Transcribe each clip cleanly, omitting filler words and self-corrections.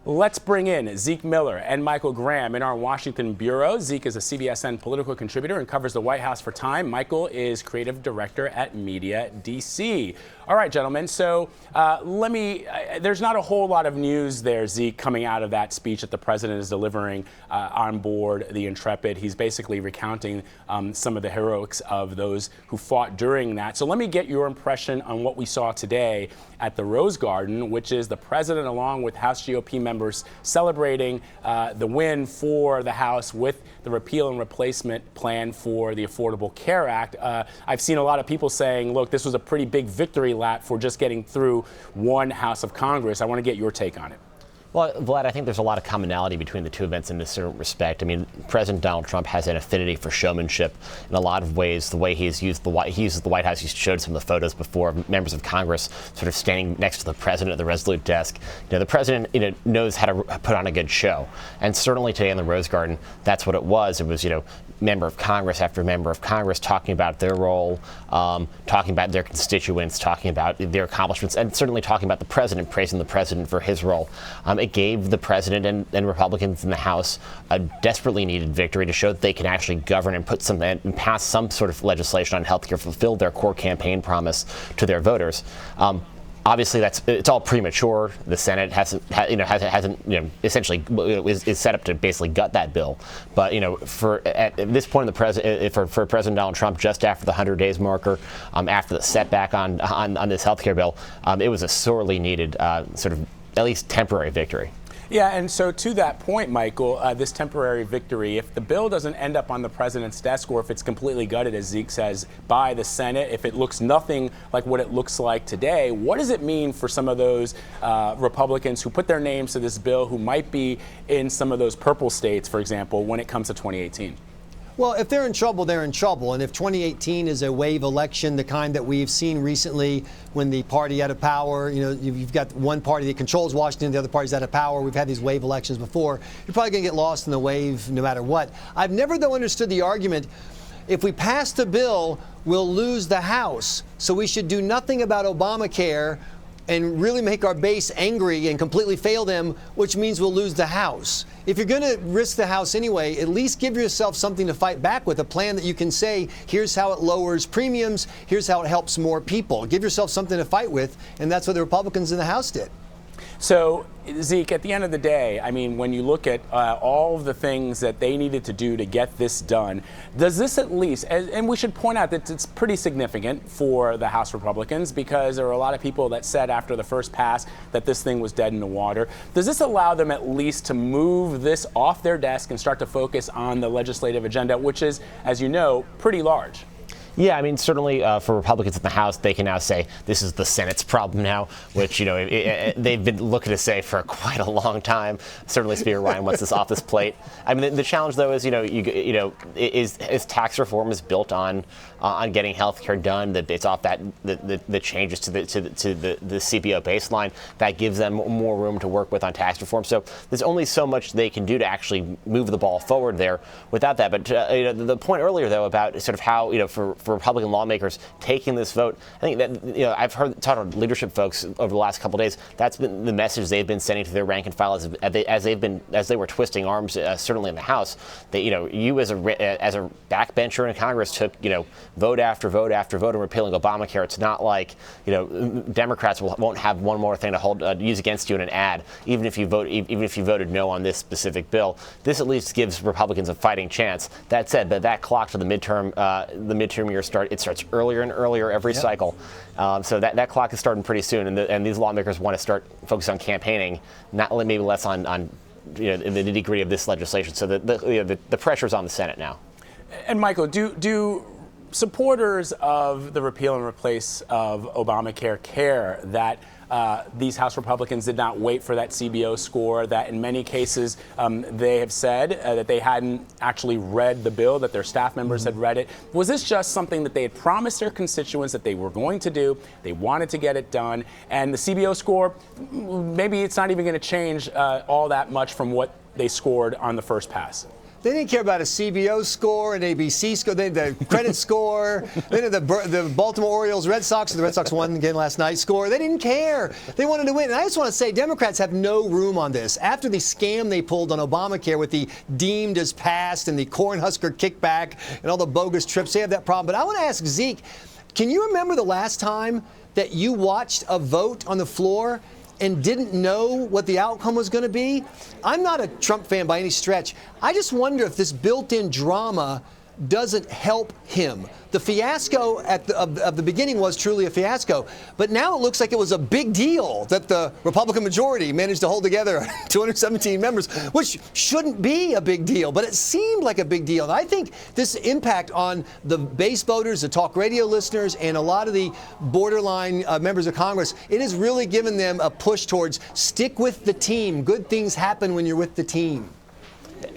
Let's bring in Zeke Miller and Michael Graham in our Washington bureau. Zeke is a CBSN political contributor and covers the White House for Time. Michael is creative director at MediaDC. All right, gentlemen. So there's not a whole lot of news there, Zeke, coming out of that speech that the president is delivering on board the Intrepid. He's basically recounting some of the heroics of those who fought during that. So let me get your impression on what we saw today at the Rose Garden, which is the president along with House GOP members celebrating the win for the House with the repeal and replacement plan for the Affordable Care Act. I've seen a lot of people saying, look, this was a pretty big victory lap for just getting through one House of Congress. I want to get your take on it. Well, Vlad, I think there's a lot of commonality between the two events in this respect. I mean, President Donald Trump has an affinity for showmanship in a lot of ways. The way he uses the White House, he showed some of the photos before of members of Congress sort of standing next to the president at the Resolute desk. The president, knows how to put on a good show. And certainly today in the Rose Garden, that's what it was. It was, member of Congress after member of Congress talking about their role, talking about their constituents, talking about their accomplishments, and certainly talking about the president, praising the president for his role. It gave the president and Republicans in the House a desperately needed victory to show that they can actually govern and and pass some sort of legislation on health care, fulfill their core campaign promise to their voters. Obviously, it's all premature. The Senate hasn't essentially is set up to basically gut that bill. But at this point, for President Donald Trump, just after the 100 days marker, after the setback on this healthcare bill, it was a sorely needed sort of at least temporary victory. Yeah, and so to that point, Michael, this temporary victory, if the bill doesn't end up on the president's desk or if it's completely gutted, as Zeke says, by the Senate, if it looks nothing like what it looks like today, what does it mean for some of those Republicans who put their names to this bill who might be in some of those purple states, for example, when it comes to 2018? Well, if they're in trouble, they're in trouble. And if 2018 is a wave election, the kind that we've seen recently when the party out of power, you've got one party that controls Washington, the other party's out of power. We've had these wave elections before. You're probably going to get lost in the wave no matter what. I've never, though, understood the argument, if we pass the bill, we'll lose the House. So we should do nothing about Obamacare and really make our base angry and completely fail them, which means we'll lose the House. If you're going to risk the House anyway, at least give yourself something to fight back with, a plan that you can say, here's how it lowers premiums, here's how it helps more people. Give yourself something to fight with, and that's what the Republicans in the House did. So, Zeke, at the end of the day, I mean, when you look at all of the things that they needed to do to get this done, does this at least, and we should point out that it's pretty significant for the House Republicans because there were a lot of people that said after the first pass that this thing was dead in the water. Does this allow them at least to move this off their desk and start to focus on the legislative agenda, which is, as you know, pretty large? Yeah, I mean, certainly for Republicans in the House, they can now say this is the Senate's problem now, which, they've been looking to say for quite a long time. Certainly Speaker Ryan wants this off his plate. I mean, the challenge, though, is, is tax reform is built on getting health care done, that it's off that the changes to the CBO baseline that gives them more room to work with on tax reform. So there's only so much they can do to actually move the ball forward there without that. But the point earlier, though, about sort of how, for Republican lawmakers taking this vote, I think that, I've talked to leadership folks over the last couple of days. That's been the message they've been sending to their rank and file as they were twisting arms, certainly in the House. That, you as a backbencher in Congress took, vote after vote after vote on repealing Obamacare. It's not like, Democrats won't have one more thing to use against you in an ad, even if you voted no on this specific bill. This at least gives Republicans a fighting chance. That said, that clock to the midterm year starts earlier and earlier every cycle. So that clock is starting pretty soon, and these lawmakers want to start focus on campaigning, not maybe less on the nitty-gritty of this legislation. So the pressure's on the Senate now. And Michael, do supporters of the repeal and replace of Obamacare care that these House Republicans did not wait for that CBO score, that in many cases they have said that they hadn't actually read the bill, that their staff members had read it? Was this just something that they had promised their constituents that they were going to do? They wanted to get it done. And the CBO score, maybe it's not even going to change all that much from what they scored on the first pass. They didn't care about a CBO score, an ABC score, the credit score, the Baltimore Orioles, Red Sox, the Red Sox won again last night, score. They didn't care. They wanted to win. And I just want to say Democrats have no room on this. After the scam they pulled on Obamacare with the deemed as passed and the Cornhusker kickback and all the bogus trips, they have that problem. But I want to ask Zeke, can you remember the last time that you watched a vote on the floor and didn't know what the outcome was going to be? I'm not a Trump fan by any stretch. I just wonder if this built-in drama doesn't help him. The fiasco of the beginning was truly a fiasco, but now it looks like it was a big deal that the Republican majority managed to hold together 217 members, which shouldn't be a big deal, but it seemed like a big deal. And I think this impact on the base voters, the talk radio listeners, and a lot of the borderline members of Congress, it has really given them a push towards stick with the team. Good things happen when you're with the team.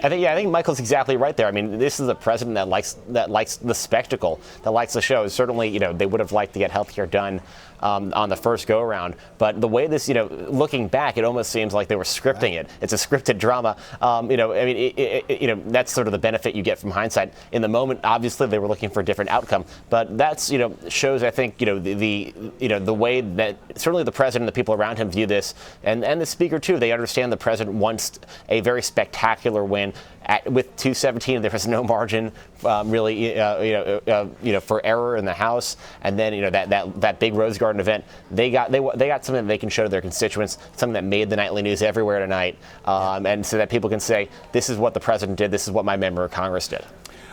I think Michael's exactly right there. I mean, this is a president that likes the spectacle, that likes the show. Certainly, they would have liked to get healthcare done on the first go around. But the way this, looking back, it almost seems like they were scripting it. It's a scripted drama. That's sort of the benefit you get from hindsight. In the moment, obviously, they were looking for a different outcome. But that's, shows, I think, the way that certainly the president and the people around him view this, and the speaker too. They understand the president wants a very spectacular win. With 217, there was no margin really, for error in the House, and then that big Rose Garden event, they got something that they can show to their constituents, something that made the nightly news everywhere tonight, and so that people can say, this is what the president did, this is what my member of Congress did.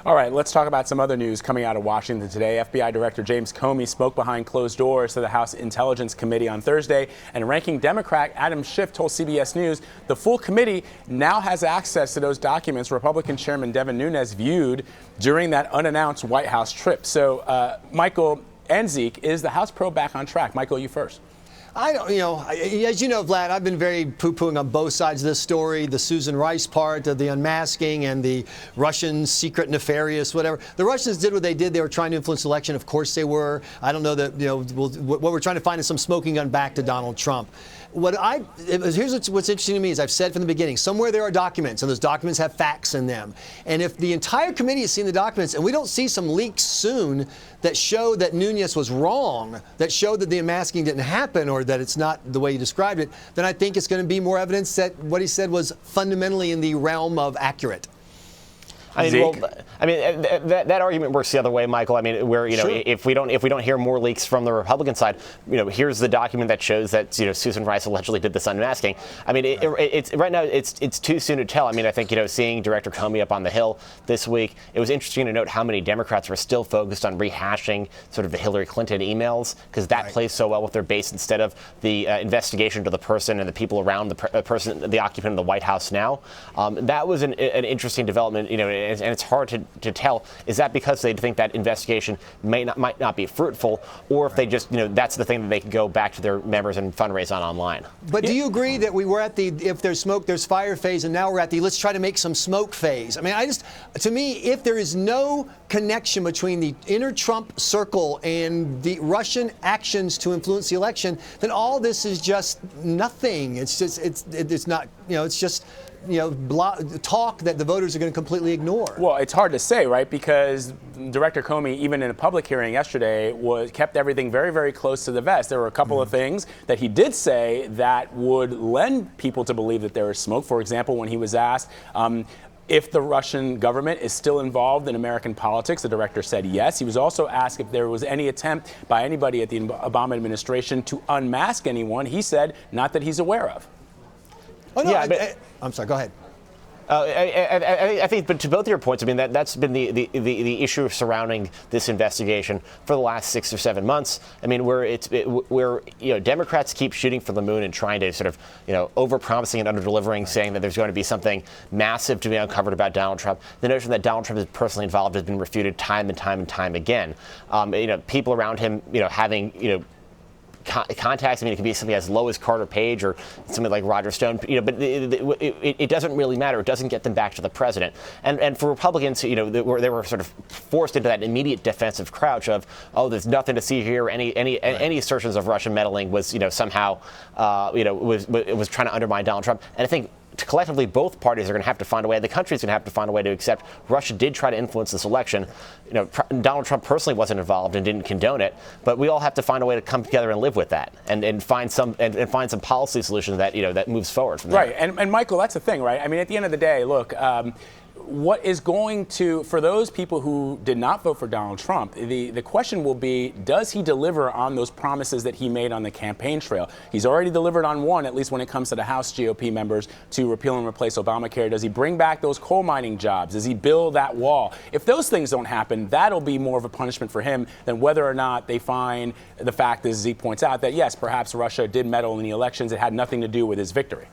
All right, let's talk about some other news coming out of Washington today. FBI Director James Comey spoke behind closed doors to the House Intelligence Committee on Thursday, and ranking Democrat Adam Schiff told CBS News the full committee now has access to those documents Republican Chairman Devin Nunes viewed during that unannounced White House trip. So, Michael and Zeke, is the House probe back on track? Michael, you first. I don't, as you know, Vlad, I've been very poo-pooing on both sides of this story, the Susan Rice part of the unmasking and the Russian secret nefarious, whatever. The Russians did what they did. They were trying to influence the election. Of course they were. I don't know that, what we're trying to find is some smoking gun back to Donald Trump. Here's what's interesting to me is I've said from the beginning, somewhere there are documents, and those documents have facts in them. And if the entire committee has seen the documents, and we don't see some leaks soon that show that Nunes was wrong, that show that the unmasking didn't happen, or that it's not the way you described it, then I think it's going to be more evidence that what he said was fundamentally in the realm of accurate. That argument works the other way, Michael. I mean, where Sure. if we don't hear more leaks from the Republican side, here's the document that shows that Susan Rice allegedly did this unmasking. I mean, it's right now it's too soon to tell. I mean, I think seeing Director Comey up on the Hill this week, it was interesting to note how many Democrats were still focused on rehashing sort of the Hillary Clinton emails, because that plays so well with their base instead of the investigation to the person and the people around the the occupant of the White House now. That was an interesting development. And it's hard to tell. Is that because they think that investigation might not be fruitful, or if they just that's the thing that they can go back to their members and fundraise on online? But do you agree that we were at the if there's smoke there's fire phase, and now we're at the let's try to make some smoke phase? I mean, to me, if there is no connection between the inner Trump circle and the Russian actions to influence the election, then all this is just nothing. It's just it's not it's just talk that the voters are going to completely ignore. Well, it's hard to say, right? Because Director Comey, even in a public hearing yesterday, kept everything very, very close to the vest. There were a couple of things that he did say that would lend people to believe that there is smoke. For example, when he was asked if the Russian government is still involved in American politics, the director said yes. He was also asked if there was any attempt by anybody at the Obama administration to unmask anyone. He said not that he's aware of. Oh, no, yeah, I'm sorry, go ahead. I think, but to both of your points, I mean, that's been the issue surrounding this investigation for the last 6 or 7 months. I mean, where Democrats keep shooting for the moon and trying to sort of over-promising and under-delivering, saying that there's going to be something massive to be uncovered about Donald Trump. The notion that Donald Trump is personally involved has been refuted time and time and time again. People around him, having contacts. I mean, it can be something as low as Carter Page or something like Roger Stone. But it doesn't really matter. It doesn't get them back to the president. And for Republicans, they were sort of forced into that immediate defensive crouch of, oh, there's nothing to see here. Any assertions of Russian meddling was somehow was trying to undermine Donald Trump. And I think collectively, both parties are going to have to find a way, the country's going to have to find a way to accept Russia did try to influence this election. Donald Trump personally wasn't involved and didn't condone it, but we all have to find a way to come together and live with that and find some policy solution that, that moves forward from there. Right. And Michael, that's the thing, right? I mean, at the end of the day, look, what is going to, for those people who did not vote for Donald Trump, the question will be, does he deliver on those promises that he made on the campaign trail? He's already delivered on one, at least when it comes to the House GOP members, to repeal and replace Obamacare. Does he bring back those coal mining jobs? Does he build that wall? If those things don't happen, that'll be more of a punishment for him than whether or not they find the fact, as Zeke points out, that yes, perhaps Russia did meddle in the elections. It had nothing to do with his victory.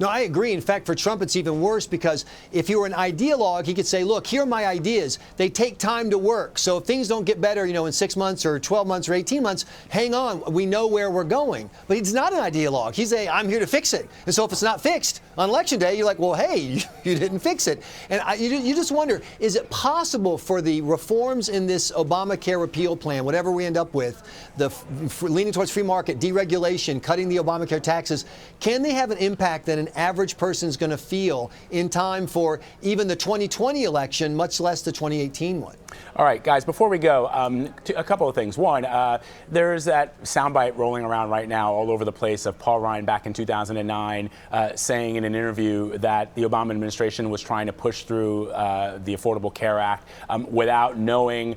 No, I agree. In fact, for Trump, it's even worse because if you were an ideologue, he could say, look, here are my ideas. They take time to work. So if things don't get better, in 6 months or 12 months or 18 months, hang on. We know where we're going. But he's not an ideologue. He's I'm here to fix it. And so if it's not fixed on Election Day, you're like, well, hey, you didn't fix it. And you just wonder, is it possible for the reforms in this Obamacare repeal plan, whatever we end up with, leaning towards free market, deregulation, cutting the Obamacare taxes, can they have an impact that an average person is going to feel in time for even the 2020 election, much less the 2018 one? All right, guys, before we go, a couple of things. One, there's that soundbite rolling around right now all over the place of Paul Ryan back in 2009 saying in an interview that the Obama administration was trying to push through the Affordable Care Act without knowing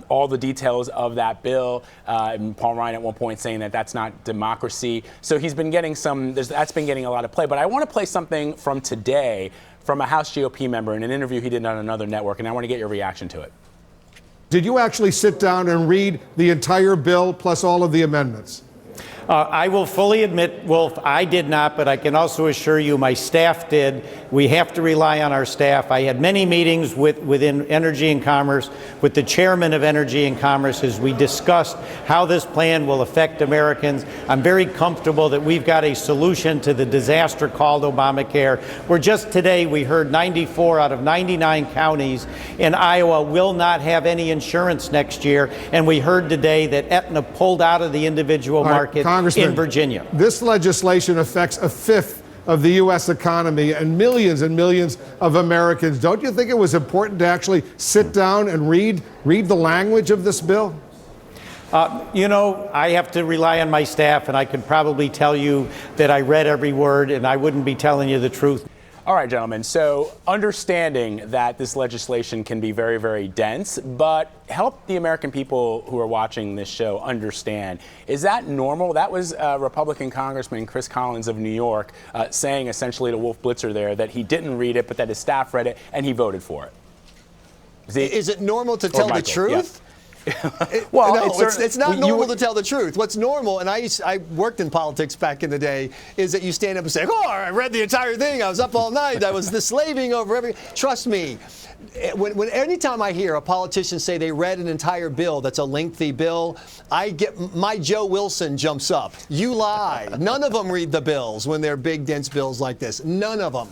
all the details of that bill. And Paul Ryan at one point saying that that's not democracy. So he's been getting that's been getting a lot of play. But I want to play something from today from a House GOP member in an interview he did on another network, and I want to get your reaction to it. Did you actually sit down and read the entire bill plus all of the amendments? I will fully admit, Wolf, I did not, but I can also assure you my staff did. We have to rely on our staff. I had many meetings within Energy and Commerce with the chairman of Energy and Commerce as we discussed how this plan will affect Americans. I'm very comfortable that we've got a solution to the disaster called Obamacare, where just today we heard 94 out of 99 counties in Iowa will not have any insurance next year, and we heard today that Aetna pulled out of the individual market in Virginia. This legislation affects a fifth of the U.S. economy and millions of Americans. Don't you think it was important to actually sit down and read the language of this bill? I have to rely on my staff, and I could probably tell you that I read every word, and I wouldn't be telling you the truth. All right, gentlemen. So understanding that this legislation can be very, very dense, but help the American people who are watching this show understand, is that normal? That was Republican Congressman Chris Collins of New York saying essentially to Wolf Blitzer there that he didn't read it, but that his staff read it and he voted for it. Is it normal to tell the truth? Yeah. Well, no, it's not normal to tell the truth. What's normal, and I worked in politics back in the day, is that you stand up and say, oh, I read the entire thing. I was up all night. I was slaving over every. Trust me. Anytime I hear a politician say they read an entire bill that's a lengthy bill, my Joe Wilson jumps up. You lie. None of them read the bills when they're big, dense bills like this. None of them.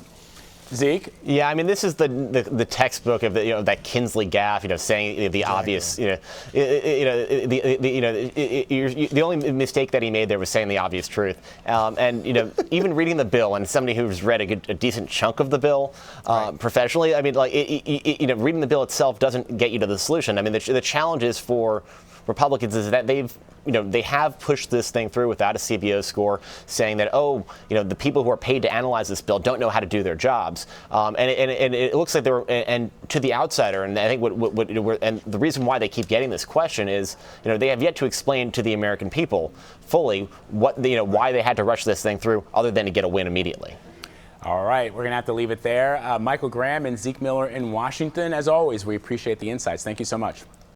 Zeke? Yeah, I mean, this is the textbook of that Kinsley gaffe, saying the obvious, the only mistake that he made there was saying the obvious truth. And even reading the bill, and somebody who's read a decent chunk of the bill professionally, I mean, reading the bill itself doesn't get you to the solution. I mean, the challenge is for Republicans is that they have pushed this thing through without a CBO score, saying that, the people who are paid to analyze this bill don't know how to do their jobs. And it looks like and to the outsider, and I think and the reason why they keep getting this question is, they have yet to explain to the American people fully why they had to rush this thing through other than to get a win immediately. All right, we're going to have to leave it there. Michael Graham and Zeke Miller in Washington. As always, we appreciate the insights. Thank you so much.